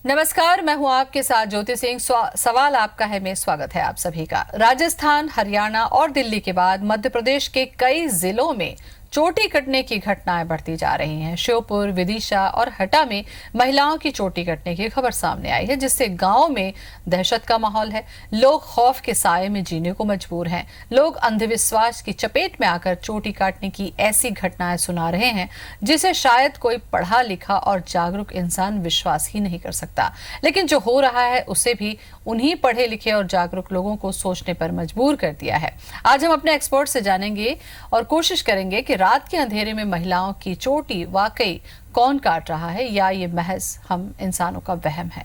नमस्कार, मैं हूं आपके साथ ज्योति सिंह। सवाल आपका है, में स्वागत है आप सभी का। राजस्थान, हरियाणा और दिल्ली के बाद मध्य प्रदेश के कई जिलों में चोटी कटने की घटनाएं बढ़ती जा रही हैं। श्योपुर, विदिशा और हटा में महिलाओं की चोटी कटने की खबर सामने आई है, जिससे गांव में दहशत का माहौल है। लोग खौफ के साए में जीने को मजबूर हैं। लोग अंधविश्वास की चपेट में आकर चोटी काटने की ऐसी घटनाएं सुना रहे हैं जिसे शायद कोई पढ़ा लिखा और जागरूक इंसान विश्वास ही नहीं कर सकता। लेकिन जो हो रहा है उसे भी उन्हीं पढ़े लिखे और जागरूक लोगों को सोचने पर मजबूर कर दिया है। आज हम अपने एक्सपर्ट से जानेंगे और कोशिश करेंगे कि रात के अंधेरे में महिलाओं की चोटी वाकई कौन काट रहा है या ये महज हम इंसानों का वहम है।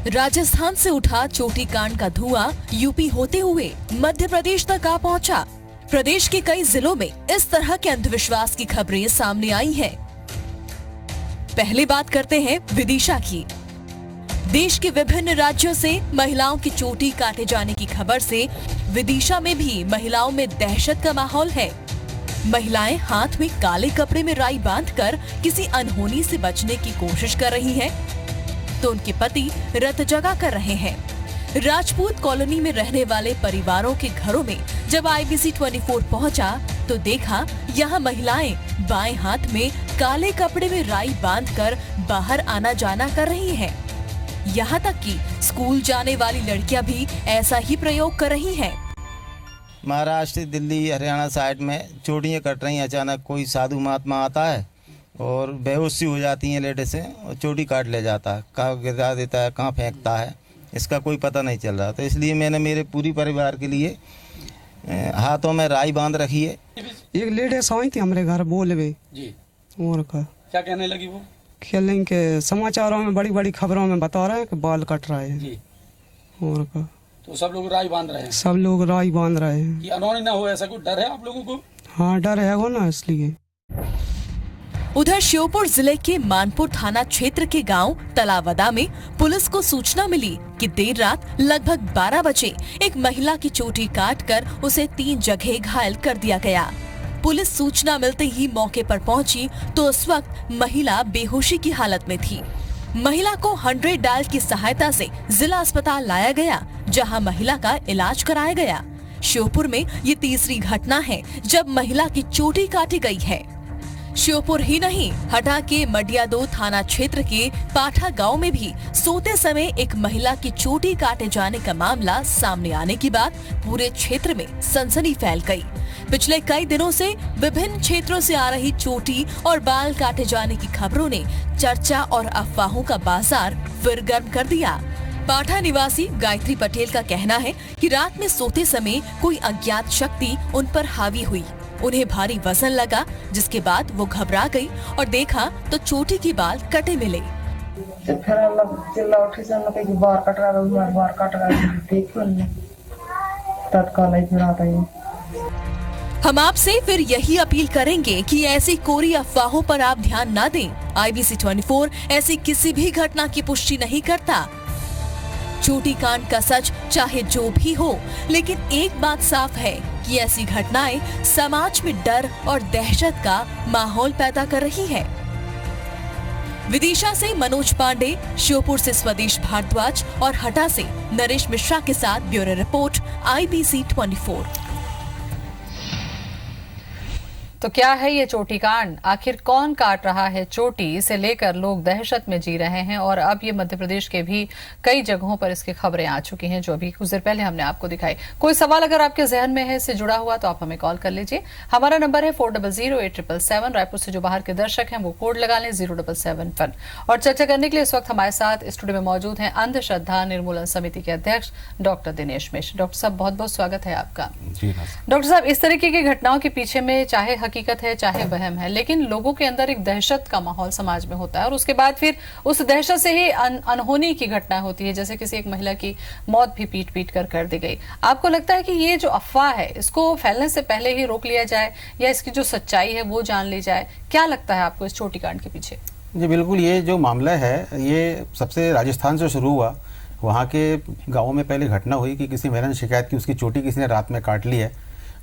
राजस्थान से उठा चोटी कांड का धुआं यूपी होते हुए मध्य प्रदेश तक आ पहुंचा। प्रदेश के कई जिलों में इस तरह के अंधविश्वास की खबरें सामने आई हैं। पहले बात करते हैं विदिशा की। देश के विभिन्न राज्यों से महिलाओं की चोटी काटे जाने की खबर से विदिशा में भी महिलाओं में दहशत का माहौल है। महिलाएं हाथ में काले कपड़े में राई बांधकर किसी अनहोनी से बचने की कोशिश कर रही हैं, तो उनके पति रत जगा कर रहे हैं। राजपूत कॉलोनी में रहने वाले परिवारों के घरों में जब IBC 24 पहुंचा तो देखा यहाँ महिलाएं बाएं हाथ में काले कपड़े में राई बांधकर बाहर आना जाना कर रही हैं। यहाँ तक कि स्कूल जाने वाली लड़कियां भी ऐसा ही प्रयोग कर रही हैं। महाराष्ट्र, दिल्ली, हरियाणा साइड में चोटियाँ कट रही हैं। अचानक कोई साधु महात्मा आता है और बेहोशी हो जाती हैं लेडीज़ और चोटी काट ले जाता है। कहाँ गिरा देता है, कहाँ फेंकता है, इसका कोई पता नहीं चल रहा। तो इसलिए मैंने मेरे पूरी परिवार के लिए हाथों में राई बांध रखी है। एक लेडीज आई थी हमारे घर बोलवे जी, और क्या कहने लगी वो? खेलें के समाचारों में बड़ी बड़ी खबरों में बता रहे हैं कि बाल कट रहे हैं जी। और तो सब लोग राई बांध रहे हैं? सब लोग राई बांध रहे हैं कि अनहोनी ना हो, ऐसा कोई डर है आप लोगों को? हाँ, डर है वो ना, इसलिए। उधर श्योपुर जिले के मानपुर थाना क्षेत्र के गांव तलावदा में पुलिस को सूचना मिली कि देर रात लगभग 12 बजे एक महिला की चोटी काटकर उसे 3 जगह घायल कर दिया गया। पुलिस सूचना मिलते ही मौके पर पहुंची तो उस वक्त महिला बेहोशी की हालत में थी। महिला को 100 डायल की सहायता से जिला अस्पताल लाया गया, जहां महिला का इलाज कराया गया। श्योपुर में ये तीसरी घटना है जब महिला की चोटी काटी गई है। श्योपुर ही नहीं, हटा के मडियादो थाना क्षेत्र के पाठा गांव में भी सोते समय एक महिला की चोटी काटे जाने का मामला सामने आने के बाद पूरे क्षेत्र में सनसनी फैल गई। पिछले कई दिनों से विभिन्न क्षेत्रों से आ रही चोटी और बाल काटे जाने की खबरों ने चर्चा और अफवाहों का बाजार फिर गर्म कर दिया। पाठा निवासी गायत्री पटेल का कहना है कि रात में सोते समय कोई अज्ञात शक्ति उन पर हावी हुई। उन्हें भारी वजन लगा, जिसके बाद वो घबरा गई और देखा तो चोटी के बाल कटे मिले। हम आपसे फिर यही अपील करेंगे कि ऐसी कोरी अफवाहों पर आप ध्यान न दें। IBC 24 ऐसी किसी भी घटना की पुष्टि नहीं करता। चोटी कांड का सच चाहे जो भी हो, लेकिन एक बात साफ है कि ऐसी घटनाएं समाज में डर और दहशत का माहौल पैदा कर रही है। विदिशा से मनोज पांडे, श्योपुर से स्वदेश भारद्वाज और हटा से नरेश मिश्रा के साथ ब्यूरो रिपोर्ट IBC 24। तो क्या है ये चोटी कांड? आखिर कौन काट रहा है चोटी? इसे लेकर लोग दहशत में जी रहे हैं और अब ये मध्य प्रदेश के भी कई जगहों पर इसकी खबरें आ चुकी हैं, जो अभी कुछ देर पहले हमने आपको दिखाई। कोई सवाल अगर आपके जहन में है, इससे जुड़ा हुआ, तो आप हमें कॉल कर लीजिए। हमारा नंबर है 400877। रायपुर से जो बाहर के दर्शक हैं वो कोड लगा लें 077 और चर्चा करने के लिए इस वक्त हमारे साथ स्टूडियो में मौजूद हैं अंधश्रद्धा निर्मूलन समिति के अध्यक्ष डॉक्टर दिनेश मिश्र। डॉक्टर साहब, बहुत बहुत स्वागत है आपका। डॉक्टर साहब, इस तरीके की घटनाओं के पीछे में चाहे हकीकत है चाहे वहम है, लेकिन लोगों के अंदर एक दहशत का माहौल समाज में होता है और उसके बाद फिर उस दहशत से ही अनहोनी की घटना होती है, जैसे किसी एक महिला की मौत भी पीट कर दी गई। आपको लगता है कि ये जो अफवाह है, इसको फैलने से पहले ही रोक लिया जाए या इसकी जो सच्चाई है वो जान ली जाए? क्या लगता है आपको इस चोटी कांड के पीछे? जी बिल्कुल, ये जो मामला है ये सबसे राजस्थान से शुरू हुआ। वहाँ के गाँव में पहले घटना हुई कि किसी महिला ने शिकायत की उसकी चोटी किसी ने रात में काट ली है।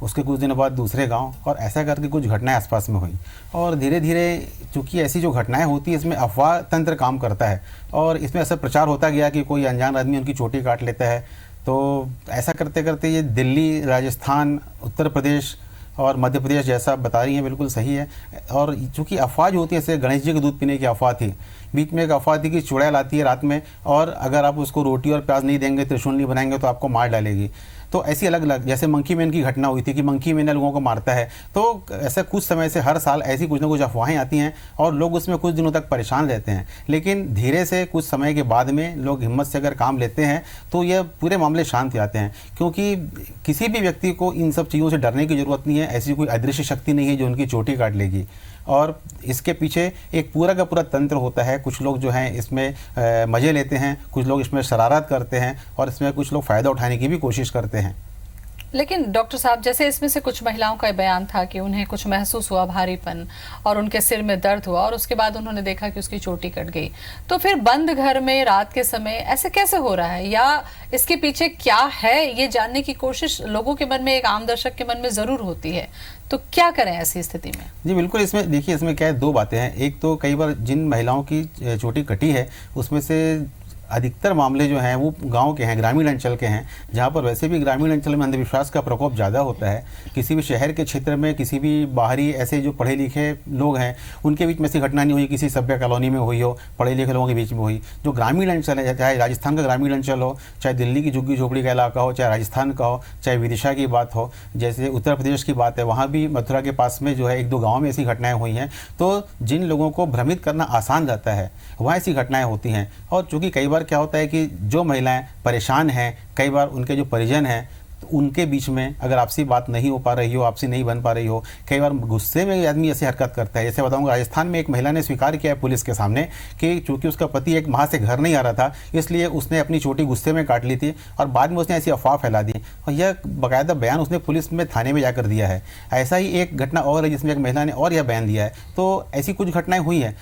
उसके कुछ दिनों बाद दूसरे गांव, और ऐसा करके कुछ घटनाएं आसपास में हुई। और धीरे धीरे चूँकि ऐसी जो घटनाएं होती है इसमें अफवाह तंत्र काम करता है और इसमें ऐसा प्रचार होता गया कि कोई अनजान आदमी उनकी चोटी काट लेता है। तो ऐसा करते करते ये दिल्ली, राजस्थान, उत्तर प्रदेश और मध्य प्रदेश जैसा बता रही हैं बिल्कुल सही है। और चूँकि अफवाह जो होती है, जैसे गणेश जी के दूध पीने की अफवाह थी, बीच में एक अफवाह थी कि चुड़ैल आती है रात में और अगर आप उसको रोटी और प्याज नहीं देंगे, त्रिशूल नहीं बनाएंगे तो आपको मार डालेगी। तो ऐसी अलग अलग, जैसे मंकी मैन की घटना हुई थी कि मंकी मैन लोगों को मारता है। तो ऐसा कुछ समय से हर साल ऐसी कुछ ना कुछ अफवाहें आती हैं और लोग उसमें कुछ दिनों तक परेशान रहते हैं, लेकिन धीरे से कुछ समय के बाद में लोग हिम्मत से अगर काम लेते हैं तो ये पूरे मामले शांत हो जाते हैं। क्योंकि किसी भी व्यक्ति को इन सब चीज़ों से डरने की ज़रूरत नहीं है। ऐसी कोई अदृश्य शक्ति नहीं है जो उनकी चोटी काट लेगी, और इसके पीछे एक पूरा का पूरा तंत्र होता है। कुछ लोग जो हैं इसमें मज़े लेते हैं, कुछ लोग इसमें शरारत करते हैं और इसमें कुछ लोग फ़ायदा उठाने की भी कोशिश करते हैं। लेकिन डॉक्टर साहब, जैसे इसमें से कुछ महिलाओं का बयान था कि उन्हें कुछ महसूस हुआ, भारीपन, और उनके सिर में दर्द हुआ और उसके बाद उन्होंने देखा कि उसकी चोटी कट गई। तो फिर बंद घर में रात के समय ऐसे कैसे हो रहा है, या इसके पीछे क्या है, ये जानने की कोशिश लोगों के मन में, एक आम दर्शक के मन में जरूर होती है। तो क्या करें ऐसी स्थिति में? जी बिल्कुल, इसमें देखिए, इसमें क्या है, दो बातें हैं। एक तो कई बार जिन महिलाओं की चोटी कटी है उसमें से अधिकतर मामले जो हैं वो गांव के हैं, ग्रामीण अंचल के हैं, जहां पर वैसे भी ग्रामीण अंचल में अंधविश्वास का प्रकोप ज़्यादा होता है। किसी भी शहर के क्षेत्र में किसी भी बाहरी ऐसे जो पढ़े लिखे लोग हैं उनके बीच में ऐसी घटना नहीं हुई, किसी सभ्य कॉलोनी में हुई हो, पढ़े लिखे लोगों के बीच में हुई। जो ग्रामीण अंचल है, चाहे राजस्थान का ग्रामीण अंचल हो, चाहे दिल्ली की झुग्गी झोपड़ी का इलाका हो, चाहे राजस्थान का हो, चाहे विदिशा की बात हो, जैसे उत्तर प्रदेश की बात है, वहाँ भी मथुरा के पास में जो है एक दो गाँव में ऐसी घटनाएँ हुई हैं। तो जिन लोगों को भ्रमित करना आसान रहता है वहाँ ऐसी घटनाएँ होती हैं। और चूँकि कई बार क्या होता है कि जो महिलाएं परेशान हैं, कई बार उनके जो परिजन हैं तो उनके बीच में अगर आपसी बात नहीं हो पा रही हो, आपसी नहीं बन पा रही हो, कई बार गुस्से में आदमी ऐसी हरकत करता है। जैसे बताऊंगा, राजस्थान में एक महिला ने स्वीकार किया है पुलिस के सामने कि चूंकि उसका पति एक माह से घर नहीं आ रहा था, इसलिए उसने अपनी चोटी गुस्से में काट ली थी और बाद में उसने ऐसी अफवाह फैला दी, और यह बाकायदा बयान उसने पुलिस में थाने में जाकर दिया है। ऐसा ही एक घटना और है जिसमें एक महिला ने और यह बयान दिया है। तो ऐसी कुछ घटनाएं हुई हैं।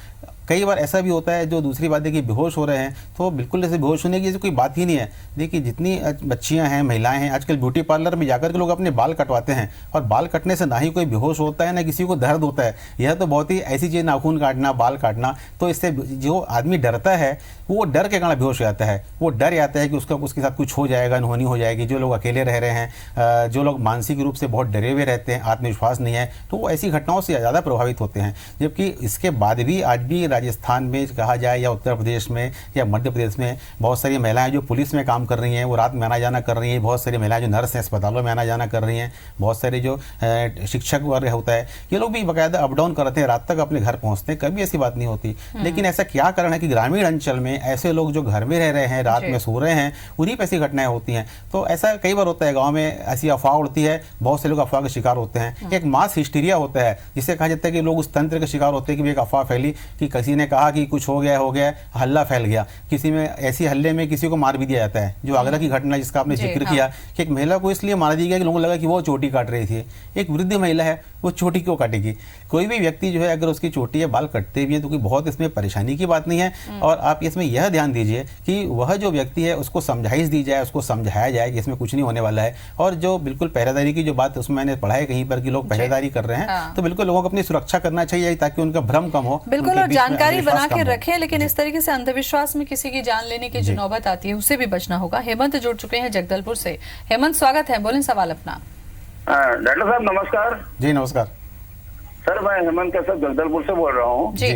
कई बार ऐसा भी होता है, जो दूसरी बात है कि बेहोश हो रहे हैं, तो बिल्कुल ऐसे बेहोश होने की ऐसी कोई बात ही नहीं है। देखिए, जितनी बच्चियां हैं, महिलाएं हैं, आजकल ब्यूटी पार्लर में जाकर के लोग अपने बाल कटवाते हैं, और बाल कटने से ना ही कोई बेहोश होता है ना किसी को दर्द होता है। यह तो बहुत ही ऐसी चीज़, नाखून काटना, बाल काटना, तो इससे जो आदमी डरता है वो डर के कारण बेहोश हो जाता है। वो डर आता है कि उसके साथ कुछ हो जाएगा, अनहोनी हो जाएगी। जो लोग अकेले रह रहे हैं, जो लोग मानसिक रूप से बहुत डरे हुए रहते हैं, आत्मविश्वास नहीं है, तो वो ऐसी घटनाओं से ज़्यादा प्रभावित होते हैं। जबकि इसके बाद भी आज भी राजस्थान में कहा जाए या उत्तर प्रदेश में या मध्य प्रदेश में बहुत सारी महिलाएं जो पुलिस में काम कर रही हैं, वो रात में आना जाना कर रही हैं। बहुत सारी महिलाएं जो नर्स हैं, अस्पतालों में आना जाना कर रही हैं। बहुत सारे जो शिक्षक वर्ग होता है, ये लोग भी बाकायदा अप डाउन करते हैं, रात तक अपने घर पहुंचते हैं, कभी ऐसी बात नहीं होती। लेकिन ऐसा क्या कारण है कि ग्रामीण अंचल में ऐसे लोग जो घर में रह रहे हैं, रात में सो रहे हैं, उन्हीं पर ऐसी घटनाएं होती हैं। तो ऐसा कई बार होता है, गाँव में ऐसी अफवाह उड़ती है, बहुत से लोग अफवाह का शिकार होते हैं। एक मास हिस्टीरिया होता है, जिसे कहा जाता है कि लोग उस तंत्र के शिकार होते हैं कि एक अफवाह फैली कि किसी ने कहा कि कुछ हो गया, हल्ला फैल गया। किसी में ऐसी हल्ले में किसी को मार भी दिया जाता है। जो आगरा की घटना जिसका आपने जिक्र किया कि एक महिला को इसलिए मार दिया गया कि लोगों को लगा कि वो चोटी काट रही थी। एक वृद्ध महिला है, वो चोटी क्यों काटेगी? कोई भी व्यक्ति जो है अगर उसकी चोटी या बाल कटते भी हैं तो कोई बहुत इसमें परेशानी की बात नहीं है। और आप इसमें यह ध्यान दीजिए कि वह जो व्यक्ति है उसको समझाइश दी जाए, उसको समझाया जाए कि इसमें कुछ नहीं होने वाला है। और जो बिल्कुल पहरेदारी की जो बात उसमें मैंने पढ़ा है कहीं पर कि लोग पहरेदारी कर रहे हैं, तो बिल्कुल लोगों को अपनी सुरक्षा करना चाहिए ताकि उनका भ्रम कम हो। बिल्कुल, और जानकारी बना के रखें, लेकिन इस तरीके से अंधविश्वास में किसी की जान लेने की जो नौबत आती है उससे भी बचना होगा। हेमंत जुड़ चुके हैं जगदलपुर से। हेमंत, स्वागत है, बोलें सवाल अपना। डॉक्टर साहब नमस्कार। जी नमस्कार सर, मैं हेमंत का सर जगदलपुर से बोल रहा हूँ। जी।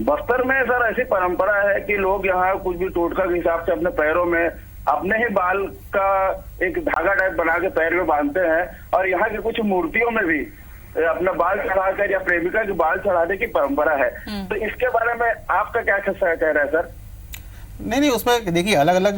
बस्तर में सर ऐसी परंपरा है कि लोग यहाँ कुछ भी टोटका के हिसाब से अपने पैरों में अपने ही बाल का एक धागा टाइप बना के पैर में बांधते हैं, और यहाँ की कुछ मूर्तियों में भी अपना बाल चढ़ाकर या प्रेमिका के बाल चढ़ाने की परंपरा है। तो इसके बारे में आपका क्या कह रहा है सर? नहीं, उसमें देखिए अलग अलग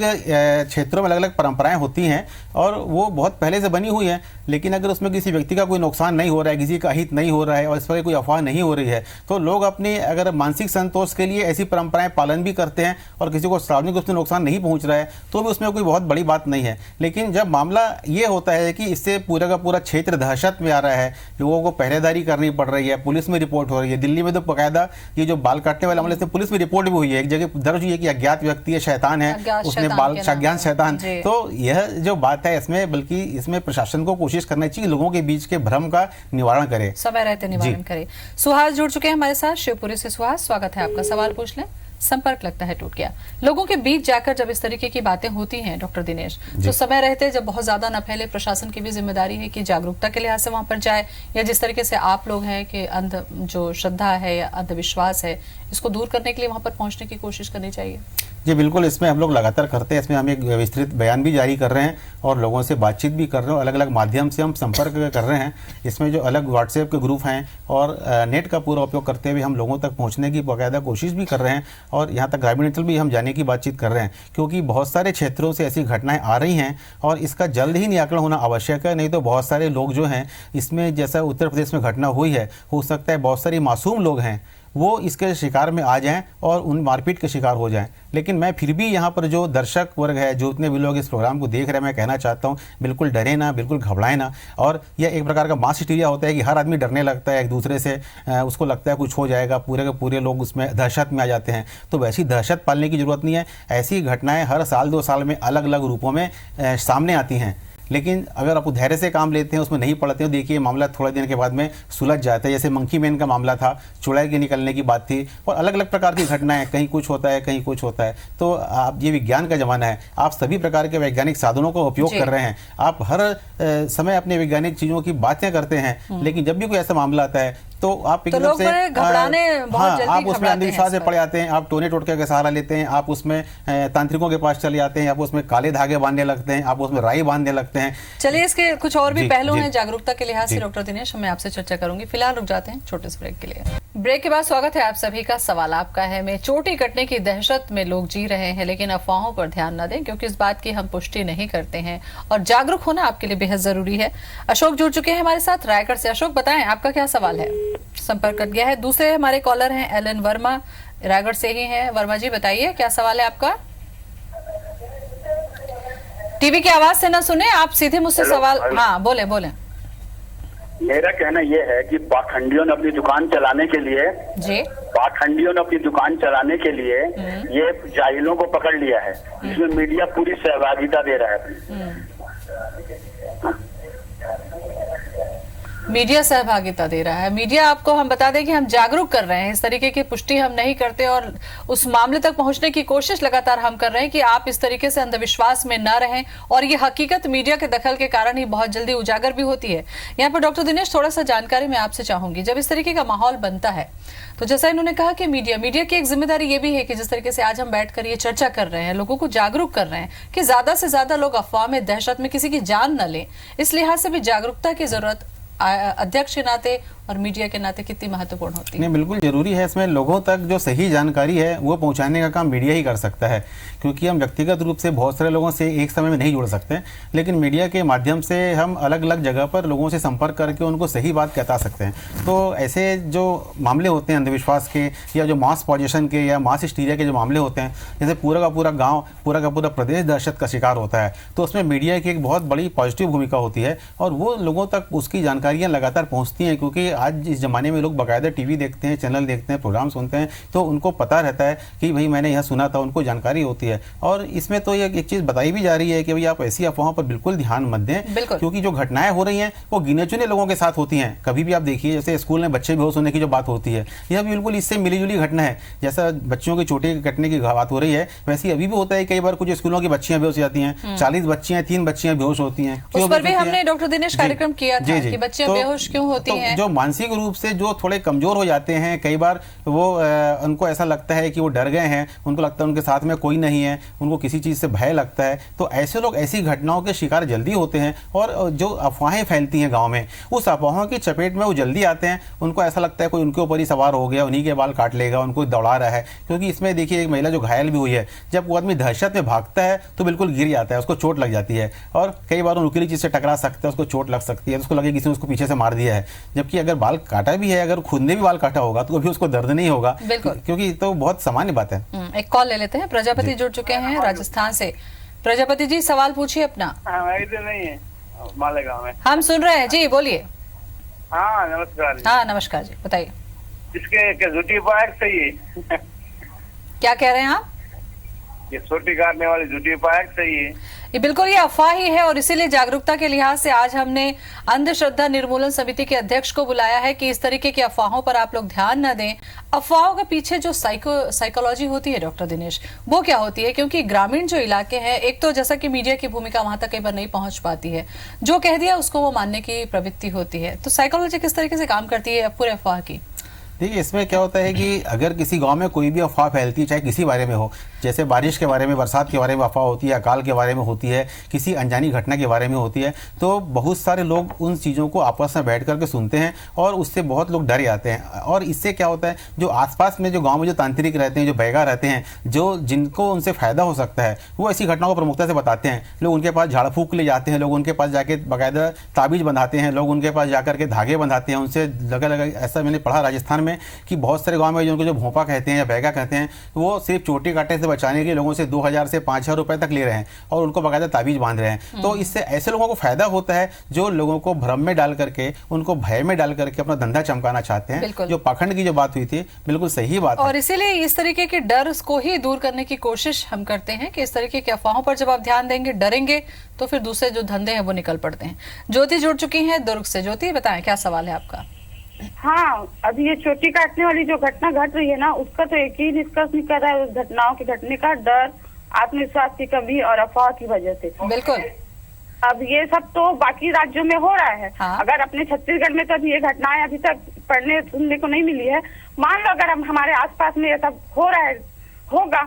क्षेत्रों में अलग अलग परंपराएं होती हैं और वो बहुत पहले से बनी हुई हैं। लेकिन अगर उसमें किसी व्यक्ति का कोई नुकसान नहीं हो रहा है, किसी का हित नहीं हो रहा है और इस पर कोई अफवाह नहीं हो रही है, तो लोग अपनी अगर मानसिक संतोष के लिए ऐसी परंपराएं पालन भी करते हैं और किसी को सार्वजनिक रूप से नुकसान नहीं पहुंच रहा है तो भी उसमें कोई बहुत बड़ी बात नहीं है। लेकिन जब मामला ये होता है कि इससे पूरा का पूरा क्षेत्र दहशत में आ रहा है, लोगों को पहरेदारी करनी पड़ रही है, पुलिस में रिपोर्ट हो रही है। दिल्ली में तो बाकायदा ये जो बाल काटने वाले मामले से पुलिस में रिपोर्ट भी हुई है, एक जगह दर्ज हुई है कि अज्ञात व्यक्ति है, शैतान है, अज्ञात उसने शैतान बाल के नाम अज्ञात है। शैतान। जी। तो यह जो बात है इसमें, बल्कि इसमें प्रशासन को कोशिश करना चाहिए लोगों के बीच के भ्रम का निवारण करे, समय रहते निवारण करे। सुहास जुड़ चुके हैं हमारे साथ शिवपुरी से। सुहास, स्वागत है आपका, सवाल पूछ लें। संपर्क लगता है टूट गया। लोगों के बीच जाकर जब इस तरीके की बातें होती हैं डॉक्टर दिनेश, तो समय रहते जब बहुत ज्यादा न फैले, प्रशासन की भी जिम्मेदारी है कि जागरूकता के लिहाज से वहां पर जाए, या जिस तरीके से आप लोग हैं कि जो श्रद्धा है या अंधविश्वास है, इसको दूर करने के लिए वहां पर पहुंचने की कोशिश करनी चाहिए। जी बिल्कुल, इसमें हम लोग लगातार करते हैं। इसमें हम एक विस्तृत बयान भी जारी कर रहे हैं और लोगों से बातचीत भी कर रहे हैं, अलग अलग माध्यम से हम संपर्क कर रहे हैं। इसमें जो अलग व्हाट्सएप के ग्रुप हैं और नेट का पूरा उपयोग करते हुए हम लोगों तक पहुंचने की बाकायदा कोशिश भी कर रहे हैं, और यहाँ तक ग्रामीण अंचल भी हम जाने की बातचीत कर रहे हैं, क्योंकि बहुत सारे क्षेत्रों से ऐसी घटनाएं आ रही हैं और इसका जल्द ही निराकरण होना आवश्यक है। नहीं तो बहुत सारे लोग जो हैं इसमें, जैसा उत्तर प्रदेश में घटना हुई है, हो सकता है बहुत सारे मासूम लोग हैं वो इसके शिकार में आ जाएं और उन मारपीट के शिकार हो जाएं। लेकिन मैं फिर भी यहाँ पर जो दर्शक वर्ग है, जो इतने भी लोग इस प्रोग्राम को देख रहे हैं, मैं कहना चाहता हूँ बिल्कुल डरे ना, बिल्कुल घबराएं ना। और यह एक प्रकार का मास हिस्टीरिया होता है कि हर आदमी डरने लगता है एक दूसरे से, उसको लगता है कुछ हो जाएगा, पूरे के पूरे लोग उसमें दहशत में आ जाते हैं। तो वैसी दहशत पालने की जरूरत नहीं है। ऐसी घटनाएं हर साल 2 साल में अलग अलग रूपों में सामने आती हैं, लेकिन अगर आप धैर्य से काम लेते हैं, उसमें नहीं पड़ते हो, देखिए मामला थोड़े दिन के बाद में सुलझ जाता है। जैसे मंकी मैन का मामला था, चुड़ैल के निकलने की बात थी, और अलग अलग प्रकार की घटनाएं, कहीं कुछ होता है, कहीं कुछ होता है। तो आप, ये विज्ञान का जमाना है, आप सभी प्रकार के वैज्ञानिक साधनों का उपयोग कर रहे हैं। आप हर समय अपने वैज्ञानिक चीजों की बातें करते हैं, लेकिन जब भी कोई ऐसा मामला आता है तो आप एकदम से आप उसमें अंधविश्वास से पड़ जाते हैं, आप टोने टोटके का सहारा लेते हैं, आप उसमें तांत्रिकों के पास चले जाते हैं, आप उसमें काले धागे बांधने लगते हैं, आप उसमें राई बांधने लगते हैं। चलिए, इसके कुछ और भी पहलू हैं जागरूकता के लिहाज से डॉक्टर दिनेश, मैं आपसे चर्चा करूंगी। फिलहाल रुक जाते हैं छोटे से ब्रेक के लिए। ब्रेक के बाद स्वागत है आप सभी का। सवाल आपका है, में चोटी कटने की दहशत में लोग जी रहे हैं, लेकिन अफवाहों पर ध्यान न दें, क्योंकि इस बात की हम पुष्टि नहीं करते हैं और जागरूक होना आपके लिए बेहद जरूरी है। अशोक जुड़ चुके हैं हमारे साथ रायगढ़ से। अशोक, बताएं आपका क्या सवाल है? संपर्क कट गया है। दूसरे हमारे कॉलर हैं एलन वर्मा, रायगढ़ से ही हैं। वर्मा जी, बताइए क्या सवाल है आपका? टीवी की आवाज से ना सुने, आप सीधे मुझसे सवाल। हाँ, बोले बोले। मेरा कहना यह है कि पाखंडियों ने अपनी दुकान चलाने के लिए ये जाहिलों को पकड़ लिया है, इसमें मीडिया पूरी सहभागिता दे रहा है। मीडिया सहभागिता दे रहा है। मीडिया, आपको हम बता दें कि हम जागरूक कर रहे हैं, इस तरीके की पुष्टि हम नहीं करते और उस मामले तक पहुंचने की कोशिश लगातार हम कर रहे हैं कि आप इस तरीके से अंधविश्वास में न रहें, और ये हकीकत मीडिया के दखल के कारण ही बहुत जल्दी उजागर भी होती है। यहाँ पर डॉक्टर दिनेश, थोड़ा सा जानकारी मैं आपसे चाहूंगी। जब इस तरीके का माहौल बनता है तो जैसा इन्होंने कहा कि मीडिया की एक जिम्मेदारी ये भी है कि जिस तरीके से आज हम बैठकर ये चर्चा कर रहे हैं, लोगों को जागरूक कर रहे हैं कि ज्यादा से ज्यादा लोग अफवाह में, दहशत में किसी की जान न लें। इस लिहाज से भी जागरूकता की जरूरत अध्यक्ष के नाते और मीडिया के नाते कितनी महत्वपूर्ण होती है? नहीं, बिल्कुल जरूरी है। इसमें लोगों तक जो सही जानकारी है वो पहुंचाने का काम मीडिया ही कर सकता है, क्योंकि हम व्यक्तिगत रूप से बहुत सारे लोगों से एक समय में नहीं जुड़ सकते, लेकिन मीडिया के माध्यम से हम अलग अलग जगह पर लोगों से संपर्क करके उनको सही बात बता सकते हैं। तो ऐसे जो मामले होते हैं अंधविश्वास के, या जो मास पॉजिशन के या मास हिस्टीरिया के जो मामले होते हैं, जैसे पूरा का पूरा गाँव, पूरा का पूरा प्रदेश दहशत का शिकार होता है, तो उसमें मीडिया की एक बहुत बड़ी पॉजिटिव भूमिका होती है और वो लोगों तक उसकी जानकारियाँ लगातार पहुँचती हैं। क्योंकि आज इस जमाने में लोग बाकायदा टीवी देखते हैं, चैनल देखते हैं, प्रोग्राम सुनते हैं, तो उनको पता रहता है कि भाई मैंने यह सुना था, उनको जानकारी होती है। और इसमें तो ये एक चीज़ बताई भी जा रही है कि भाई आप ऐसी अफवाहों पर बिल्कुल ध्यान मत दें, क्योंकि जो घटनाएं हो रही हैं वो गिने चुने लोगों के साथ होती हैं। कभी भी आप देखिए, जैसे स्कूल में बच्चे बेहोश होने की जो बात होती है, यह बिल्कुल इससे मिली जुली घटना है। जैसा बच्चों की चोटी कटने की बात हो रही है, वैसे अभी भी होता है। कई बार कुछ स्कूलों की बच्चियां बेहोश जाती हैं, 40 बच्चियां, 3 बच्चियां बेहोश होती हैं। उस पर भी हमने डॉक्टर दिनेश कार्यक्रम किया था कि बच्चियां बेहोश क्यों होती हैं। जो मानसिक रूप से जो थोड़े कमजोर हो जाते हैं, कई बार वो उनको ऐसा लगता है कि वो डर गए हैं, उनको लगता है उनके साथ में कोई नहीं है, उनको किसी चीज़ से भय लगता है, तो ऐसे लोग ऐसी घटनाओं के शिकार जल्दी होते हैं। और जो अफवाहें फैलती हैं गांव में, उस अफवाहों की चपेट में वो जल्दी आते हैं। उनको ऐसा लगता है कोई उनके ऊपर ही सवार हो गया, उन्हीं के बाल काट लेगा, उनको दौड़ा रहा है। क्योंकि इसमें देखिए, एक महिला जो घायल भी हुई है, जब वो आदमी दहशत में भागता है तो बिल्कुल गिर जाता है, उसको चोट लग जाती है, और कई बार वो नुकीली चीज़ से टकरा सकता है, उसको चोट लग सकती है, उसको लगे किसी ने उसको पीछे से मार दिया है। जबकि अगर बाल काटा भी है, अगर खुद ने भी बाल काटा होगा तो कभी उसको दर्द नहीं होगा, क्योंकि तो बहुत सामान्य बात है। एक कॉल ले लेते हैं। प्रजापति जुड़ चुके हैं राजस्थान से। प्रजापति जी, सवाल पूछिए अपना। नहीं है मालेगांव में। हम सुन रहे हैं जी, बोलिए। हाँ नमस्कार। हाँ नमस्कार जी, बताइए। इसके कैजुअलिटी पार्ट सही है। क्या कह रहे हैं आप? ये चोटी काटने वाली ड्यूटी पार्क चाहिए। ये बिल्कुल ये अफवाह ही है और इसीलिए जागरूकता के लिहाज से आज हमने अंधश्रद्धा निर्मूलन समिति के अध्यक्ष को बुलाया है कि इस तरीके की अफवाहों पर आप लोग ध्यान न दें। अफवाहों के पीछे जो साइकोलॉजी होती है डॉक्टर दिनेश, वो क्या होती है? क्योंकि ग्रामीण जो इलाके हैं, एक तो जैसा कि मीडिया की भूमिका वहां तक कई बार नहीं पहुंच पाती है, जो कह दिया उसको वो मानने की प्रवृत्ति होती है। तो साइकोलॉजी किस तरीके से काम करती है पूरे अफवाह की? देखिए, इसमें क्या होता है कि अगर किसी गांव में कोई भी अफवाह फैलती है, चाहे किसी बारे में हो, जैसे बारिश के बारे में, बरसात के बारे में अफवाह होती है, अकाल के बारे में होती है, किसी अनजानी घटना के बारे में होती है, तो बहुत सारे लोग उन चीज़ों को आपस में बैठ करके सुनते हैं और उससे बहुत लोग डर जाते हैं। और इससे क्या होता है, जो आसपास में जो गाँव में जो तांत्रिक रहते हैं, जो बैगा रहते हैं, जो जिनको उनसे फ़ायदा हो सकता है, वो ऐसी घटनाओं को प्रमुखता से बताते हैं। लोग उनके पास झाड़ फूक ले जाते हैं, लोग उनके पास जाके बाकायदा ताबीज़ बंधाते हैं, लोग उनके पास जाकर के धागे बंधाते हैं, उनसे लगा ऐसा मैंने पढ़ा राजस्थान में कि बहुत सारे गांव में जिनको जो भोंपा कहते हैं या बैगा कहते हैं, वो सिर्फ चोटी काटने से बचाने के लिए लोगों से 2000 से 5000 रुपए तक ले रहे हैं और उनको बाकायदा ताबीज बांध रहे हैं। तो इससे ऐसे लोगों को फायदा होता है जो लोगों को भ्रम में डाल करके, उनको भय में डाल करके अपना धंधा चमकाना चाहते हैं। जो पाखंड की जो बात हुई थी, बिल्कुल सही बात और इसीलिए इस तरीके के डर को ही दूर करने की कोशिश हम करते हैं कि इस तरीके की अफवाहों पर जब आप ध्यान देंगे, डरेंगे, तो फिर दूसरे जो धंधे हैं वो निकल पड़ते हैं। ज्योति जुड़ चुकी हैं दुर्ग से। ज्योति, बताएं क्या सवाल है आपका? हाँ, अभी ये चोटी काटने वाली जो घटना घट रही है ना, उसका तो एक ही निष्कर्ष निकल रहा है, उस घटनाओं के घटने का डर, आत्मविश्वास की कमी और अफवाह की वजह से। बिल्कुल। अब ये सब तो बाकी राज्यों में हो रहा है। हाँ। अगर अपने छत्तीसगढ़ में तो अभी ये घटनाएं अभी तक पढ़ने सुनने को नहीं मिली है। मान लो अगर हम हमारे आसपास में ये सब हो रहा है, होगा,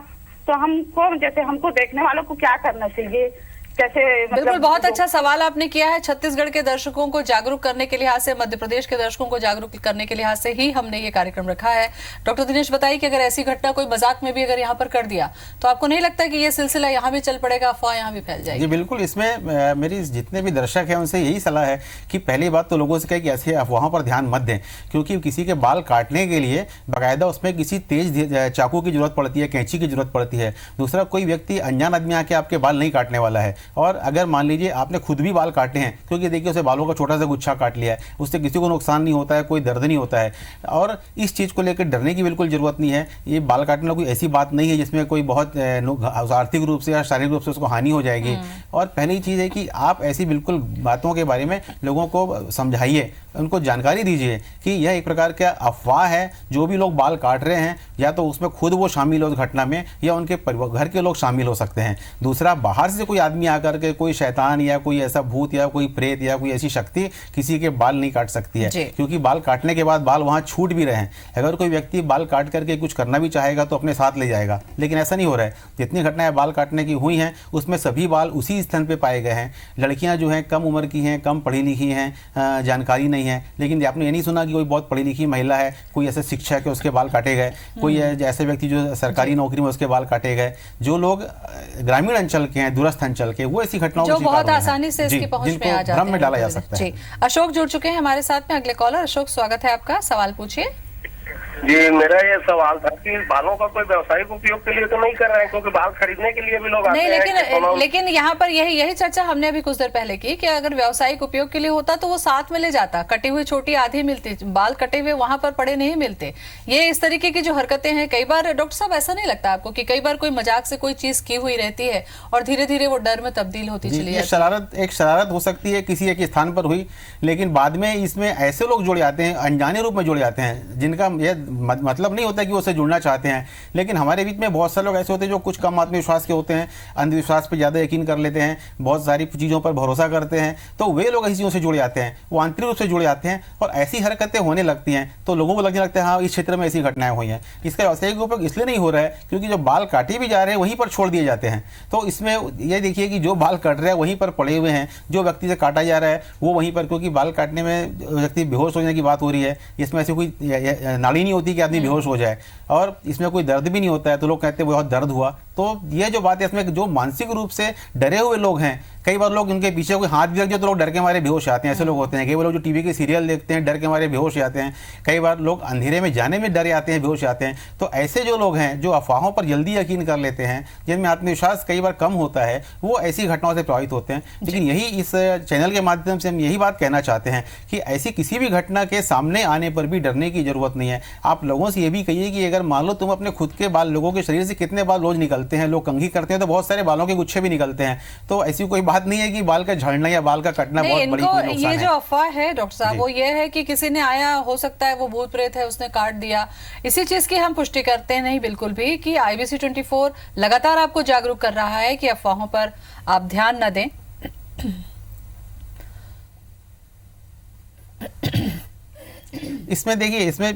तो हमको, जैसे हमको देखने वालों को क्या करना चाहिए? कैसे? बिल्कुल, बहुत अच्छा सवाल आपने किया है। छत्तीसगढ़ के दर्शकों को जागरूक करने के लिहाज से, मध्य प्रदेश के दर्शकों को जागरूक करने के लिहाज से ही हमने ये कार्यक्रम रखा है। डॉक्टर दिनेश, बताइए कि अगर ऐसी घटना कोई मजाक में भी अगर यहाँ पर कर दिया, तो आपको नहीं लगता कि ये सिलसिला यहाँ भी चल पड़ेगा, अफवाह यहाँ भी फैल जाएगी? जी बिल्कुल। इसमें मेरी जितने भी दर्शक हैं उनसे यही सलाह है कि पहली बात तो लोगों से कहे कि ऐसे अफवाहों पर ध्यान मत दें, क्योंकि किसी के बाल काटने के लिए बाकायदा उसमें किसी तेज चाकू की जरूरत पड़ती है, कैंची की जरूरत पड़ती है। दूसरा, कोई व्यक्ति अनजान आदमी आके आपके बाल नहीं काटने वाला है। और अगर मान लीजिए आपने खुद भी बाल काटे हैं, क्योंकि देखिए उसे बालों का छोटा सा गुच्छा काट लिया है, उससे किसी को नुकसान नहीं होता है, कोई दर्द नहीं होता है। और इस चीज़ को लेकर डरने की बिल्कुल ज़रूरत नहीं है। ये बाल काटना कोई ऐसी बात नहीं है जिसमें कोई बहुत आर्थिक रूप से या शारीरिक रूप से उसको हानि हो जाएगी। और पहली चीज़ है कि आप ऐसी बिल्कुल बातों के बारे में लोगों को समझाइए, उनको जानकारी दीजिए कि यह एक प्रकार का अफवाह है। जो भी लोग बाल काट रहे हैं, या तो उसमें खुद वो शामिल हो उस घटना में, या उनके घर के लोग शामिल हो सकते हैं। दूसरा, बाहर से कोई आदमी आकर के, कोई शैतान या कोई ऐसा भूत या कोई प्रेत या कोई ऐसी शक्ति किसी के बाल नहीं काट सकती है, क्योंकि बाल काटने के बाद बाल वहाँ छूट भी रहे हैं। अगर कोई व्यक्ति बाल काट करके कुछ करना भी चाहेगा तो अपने साथ ले जाएगा, लेकिन ऐसा नहीं हो रहा है। जितनी घटनाएं बाल काटने की हुई हैं, उसमें सभी बाल उसी स्थान पर पाए गए हैं। लड़कियाँ जो हैं कम उम्र की हैं, कम पढ़ी लिखी हैं, जानकारी नहीं है। लेकिन आपने ये नहीं सुना कि कोई बहुत पढ़ी लिखी महिला है, कोई ऐसे शिक्षक है उसके बाल काटे गए, कोई ऐसे व्यक्ति जो सरकारी नौकरी में उसके बाल काटे गए। जो लोग ग्रामीण अंचल के हैं, दूरस्थ अंचल के, वो ऐसी घटनाओं जो बहुत आसानी से इसकी पहुंच में आ जाते हैं, में डाला जा सकता है। अशोक जुड़ चुके हैं हमारे साथ में। अगले कॉलर। अशोक, स्वागत है आपका, सवाल पूछिए। जी, मेरा ये सवाल था कि बालों का कोई व्यावसायिक उपयोग के लिए तो नहीं कर रहे हैं, क्योंकि बाल खरीदने के लिए भी लोग आते हैं। लेकिन यहाँ पर यही चर्चा हमने अभी कुछ देर पहले की कि अगर व्यावसायिक उपयोग के लिए होता तो वो साथ में ले जाता। कटी हुई छोटी आधी मिलती, बाल कटे हुए वहां पर पड़े नहीं मिलते। ये इस तरीके की जो हरकतें हैं, कई बार डॉक्टर साहब ऐसा नहीं लगता आपको कि कई बार कोई मजाक से कोई चीज की हुई रहती है और धीरे धीरे वो डर में तब्दील होती चली जाती है? एक शरारत हो सकती है, किसी एक स्थान पर हुई, लेकिन बाद में इसमें ऐसे लोग जुड़ जाते हैं, अनजाने रूप में जुड़ जाते हैं, जिनका यह मतलब नहीं होता कि वो उससे जुड़ना चाहते हैं। लेकिन हमारे बीच में बहुत सारे लोग ऐसे होते हैं जो कुछ कम आत्मविश्वास के होते हैं, अंधविश्वास पे ज़्यादा यकीन कर लेते हैं, बहुत सारी चीज़ों पर भरोसा करते हैं, तो वे लोग ऐसी चीज़ों से जुड़ जाते हैं, वो आंतरिक रूप से जुड़ जाते हैं और ऐसी हरकतें होने लगती हैं, तो लोगों को लगने लगता है हाँ इस क्षेत्र में ऐसी घटनाएं हुई हैं। इसका व्यावसायिक उपयोग इसलिए नहीं हो रहा है क्योंकि जो बाल काटे भी जा रहे हैं वहीं पर छोड़ दिए जाते हैं। तो इसमें ये देखिए कि जो बाल कट रहे हैं वहीं पर पड़े हुए हैं, जो व्यक्ति से काटा जा रहा है वो वहीं पर, क्योंकि बाल काटने में व्यक्ति बेहोश होने की बात हो रही है, इसमें ऐसी कोई नाड़ी नहीं होती कि आदमी बेहोश हो जाए, और इसमें कोई दर्द भी नहीं होता है, तो लोग कहते हैं बहुत दर्द हुआ। तो ये जो बात है, इसमें जो मानसिक रूप से डरे हुए लोग हैं कई बार लोग उनके पीछे कोई हाथ भी रख दिया तो लोग डर के मारे बेहोश आते हैं, ऐसे लोग होते हैं। कई बार लोग जो टीवी के सीरियल देखते हैं डर के मारे बेहोश आते हैं, कई बार लोग अंधेरे में जाने में डर आते हैं, बेहोश आते हैं। तो ऐसे जो लोग हैं जो अफवाहों पर जल्दी यकीन कर लेते हैं, जिनमें आत्मविश्वास कई बार कम होता है, वो ऐसी घटनाओं से प्रभावित होते हैं। लेकिन यही इस चैनल के माध्यम से हम यही बात कहना चाहते हैं कि ऐसी किसी भी घटना के सामने आने पर भी डरने की जरूरत नहीं है। आप लोगों से ये भी कहिए कि अगर मान लो तुम अपने खुद के बाल, लोगों के शरीर से कितने बाल रोज निकलते हैं, लोग कंघी करते हैं तो बहुत सारे बालों के गुच्छे भी निकलते हैं। तो ऐसी कोई बात नहीं है कि बाल का झड़ना या बाल का कटना बहुत बड़ी कोई नुकसान है। ये जो अफवाह है डॉक्टर साहब, वो ये है कि किसी ने आया, हो सकता है वो भूत प्रेत है, उसने काट दिया, इसी चीज की हम पुष्टि करते हैं नहीं बिल्कुल भी, कि IBC 24 लगातार आपको जागरूक कर रहा है कि अफवाहों पर आप ध्यान न दें। इसमें देखिए, इसमें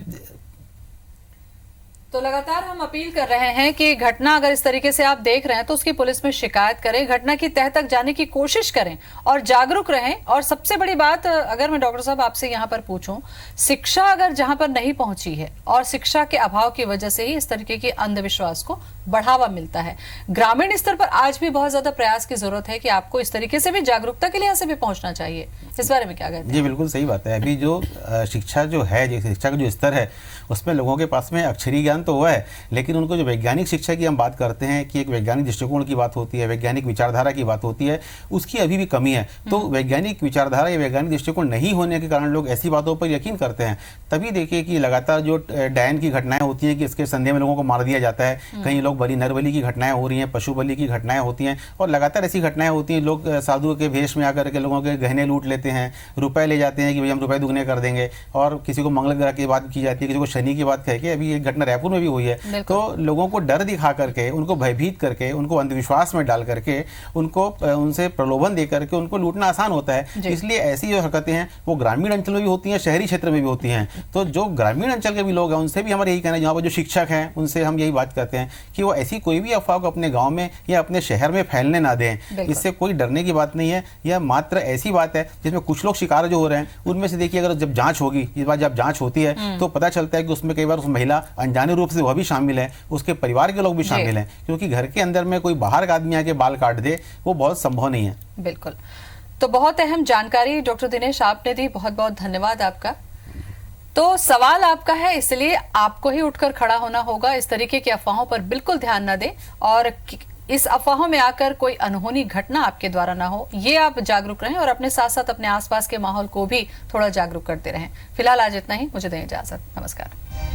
तो लगातार हम अपील कर रहे हैं कि घटना अगर इस तरीके से आप देख रहे हैं तो उसकी पुलिस में शिकायत करें, घटना की तह तक जाने की कोशिश करें और जागरूक रहें। और सबसे बड़ी बात, अगर मैं डॉक्टर साहब आपसे यहां पर पूछूं, शिक्षा अगर जहां पर नहीं पहुंची है और शिक्षा के अभाव की वजह से ही इस तरीके के अंधविश्वास को बढ़ावा मिलता है, ग्रामीण स्तर पर आज भी बहुत ज्यादा प्रयास की जरूरत है कि आपको इस तरीके से भी जागरूकता के लिए से भी पहुंचना चाहिए। इस बारे में क्या कहते हैं? जी बिल्कुल सही बात है। अभी जो शिक्षा जो है, जो शिक्षा का जो स्तर है, उसमें लोगों के पास में अक्षरी ज्ञान तो हुआ है, लेकिन उनको जो वैज्ञानिक शिक्षा की हम बात करते हैं कि एक वैज्ञानिक दृष्टिकोण की बात होती है, वैज्ञानिक विचारधारा की बात होती है, उसकी अभी भी कमी है। तो वैज्ञानिक विचारधारा या वैज्ञानिक दृष्टिकोण नहीं होने के कारण लोग ऐसी बातों पर यकीन करते हैं। तभी देखिए कि लगातार जो डायन की घटनाएं होती हैं कि इसके संदेह में लोगों को मार दिया जाता है, कहीं लोग बलि, नरबलि की घटनाएं हो रही हैं, पशु बलि की घटनाएं होती हैं, और लगातार ऐसी घटनाएं होती हैं। लोग साधु के भेष में आकर के लोगों के गहने लूट लेते हैं, रुपए ले जाते हैं कि भाई हम रुपए दुगने कर देंगे, और किसी को मंगल ग्रह की बात की जाती है, किसी को शनि की बात कह के। अभी एक घटना रायपुर में भी हुई है। तो लोगों को डर दिखा करके, उनको भयभीत करके, उनको अंधविश्वास में डाल करके, उनको उनसे प्रलोभन दे करके उनको लूटना आसान होता है। इसलिए ऐसी जो हरकतें हैं वो ग्रामीण अंचल में भी होती हैं, शहरी क्षेत्र में भी होती हैं। तो जो ग्रामीण अंचल के भी लोग हैं उनसे भी हमारा यही कहना है, जहाँ पर जो शिक्षक हैं उनसे हम यही बात करते हैं कि वो ऐसी कोई भी अफवाह को अपने गाँव में या अपने शहर में फैलने ना दें। इससे कोई डरने की बात नहीं है, यह मात्र ऐसी बात है जिसमें कुछ लोग शिकार जो हो रहे हैं उनमें से देखिए, अगर जब जांच होगी, इस बार जब जांच होती है तो पता चलता है कि उसमें कई बार उस महिला अनजाने रूप से वह भी शामिल है, उसके परिवार के लोग भी शामिल हैं, क्योंकि घर के अंदर में कोई बाहर का आदमी आके बाल काट दे वो बहुत संभव नहीं है। बिल्कुल। तो बहुत अहम जानकारी डॉक्टर दिनेश आपने दी, बहुत बहुत धन्यवाद आपका। तो सवाल आपका है, इसलिए आपको ही उठकर खड़ा होना होगा। इस तरीके की अफवाहों पर बिल्कुल ध्यान न दें और इस अफवाहों में आकर कोई अनहोनी घटना आपके द्वारा ना हो, ये आप जागरूक रहें और अपने साथ साथ अपने आसपास के माहौल को भी थोड़ा जागरूक करते रहें। फिलहाल आज इतना ही, मुझे दें इजाजत। नमस्कार।